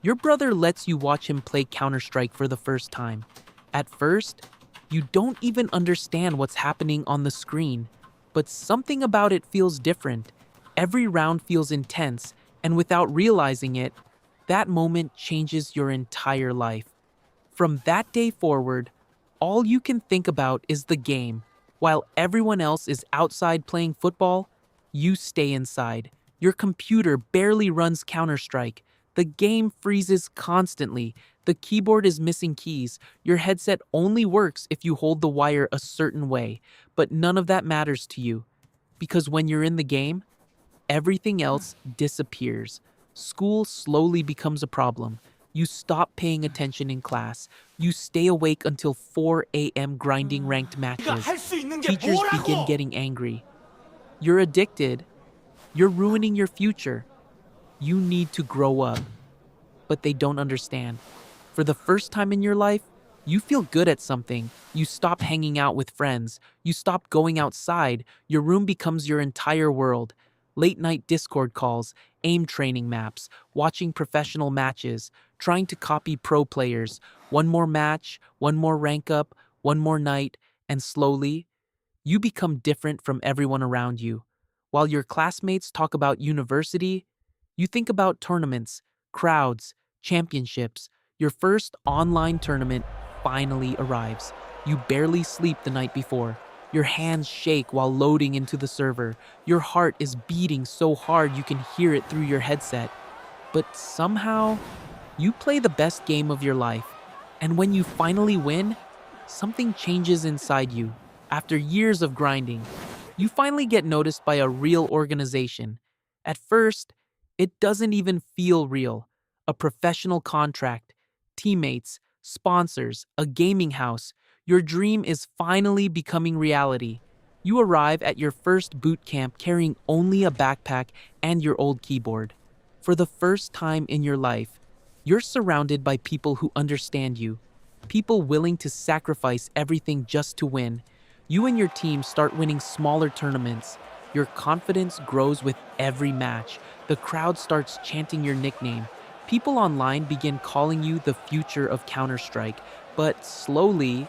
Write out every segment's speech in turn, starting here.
Your brother lets you watch him play Counter-Strike for the first time. At first, you don't even understand what's happening on the screen, but something about it feels different. Every round feels intense, and without realizing it, that moment changes your entire life. From that day forward, all you can think about is the game. While everyone else is outside playing football, you stay inside. Your computer barely runs Counter-Strike. The game freezes constantly. The keyboard is missing keys. Your headset only works if you hold the wire a certain way. But none of that matters to you. Because when you're in the game, everything else disappears. School slowly becomes a problem. You stop paying attention in class. You stay awake until 4 a.m. grinding ranked 네가 matches. 할 수 있는 게 Teachers begin 뭐라고? getting angry. You're addicted. You're ruining your future. You need to grow up. But they don't understand. For the first time in your life, you feel good at something. You stop hanging out with friends. You stop going outside. Your room becomes your entire world. Late night Discord calls, aim training maps, watching professional matches, trying to copy pro players. One more match, one more rank up, one more night, and slowly, you become different from everyone around you. While your classmates talk about university, you think about tournaments, crowds, championships. Your first online tournament finally arrives. You barely sleep the night before. Your hands shake while loading into the server. Your heart is beating so hard you can hear it through your headset. But somehow, you play the best game of your life. And when you finally win, something changes inside you. After years of grinding, you finally get noticed by a real organization. At first, it doesn't even feel real. A professional contract, teammates, sponsors, a gaming house. Your dream is finally becoming reality. You arrive at your first boot camp carrying only a backpack and your old keyboard. For the first time in your life, you're surrounded by people who understand you, people willing to sacrifice everything just to win. You and your team start winning smaller tournaments. Your confidence grows with every match. The crowd starts chanting your nickname. People online begin calling you the future of Counter-Strike, but slowly,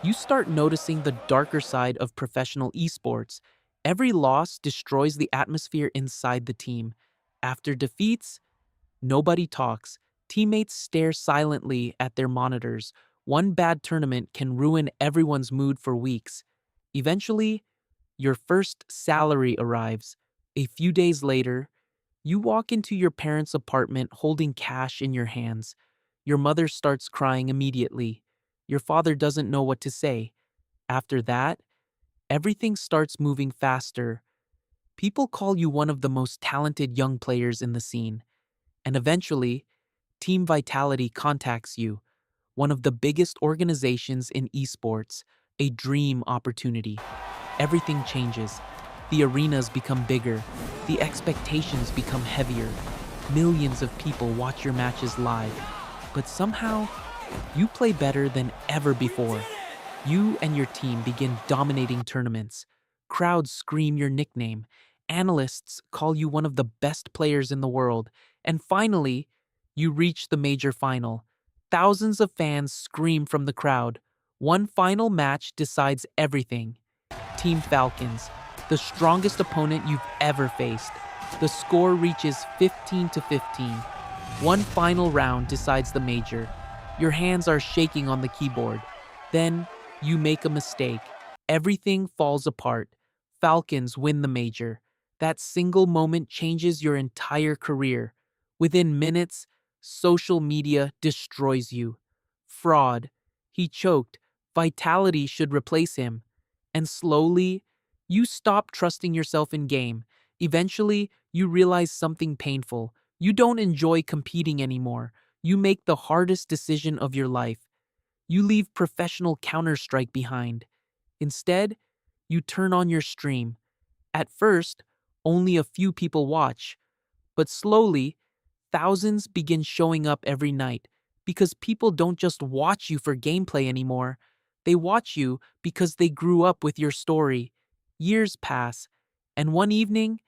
you start noticing the darker side of professional esports. Every loss destroys the atmosphere inside the team. After defeats, nobody talks. Teammates stare silently at their monitors. One bad tournament can ruin everyone's mood for weeks. Eventually, your first salary arrives. A few days later, you walk into your parents' apartment holding cash in your hands. Your mother starts crying immediately. Your father doesn't know what to say. After that, everything starts moving faster. People call you one of the most talented young players in the scene. And eventually, Team Vitality contacts you, one of the biggest organizations in esports, a dream opportunity. Everything changes. The arenas become bigger. The expectations become heavier. Millions of people watch your matches live. But somehow, you play better than ever before. You and your team begin dominating tournaments. Crowds scream your nickname. Analysts call you one of the best players in the world. And finally, you reach the major final. Thousands of fans scream from the crowd. One final match decides everything. Team Falcons, the strongest opponent you've ever faced. The score reaches 15-15. One final round decides the major. Your hands are shaking on the keyboard. Then, you make a mistake. Everything falls apart. Falcons win the major. That single moment changes your entire career. Within minutes, social media destroys you. Fraud. He choked. Vitality should replace him. And slowly, you stop trusting yourself in game. Eventually, you realize something painful. You don't enjoy competing anymore. You make the hardest decision of your life. You leave professional Counter-Strike behind. Instead, you turn on your stream. At first, only a few people watch. But slowly, thousands begin showing up every night because people don't just watch you for gameplay anymore. They watch you because they grew up with your story. Years pass, and one evening,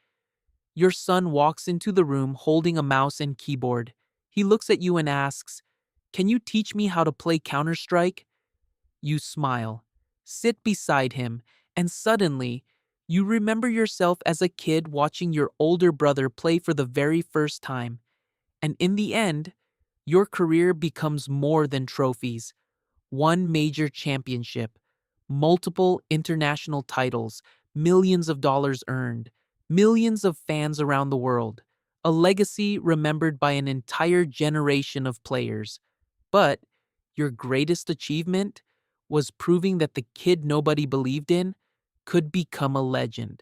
your son walks into the room holding a mouse and keyboard. He looks at you and asks, "Can you teach me how to play Counter-Strike?" You smile, sit beside him, and suddenly, you remember yourself as a kid watching your older brother play for the very first time. And in the end, your career becomes more than trophies. One major championship, multiple international titles, millions of dollars earned, millions of fans around the world, a legacy remembered by an entire generation of players. But your greatest achievement was proving that the kid nobody believed in could become a legend.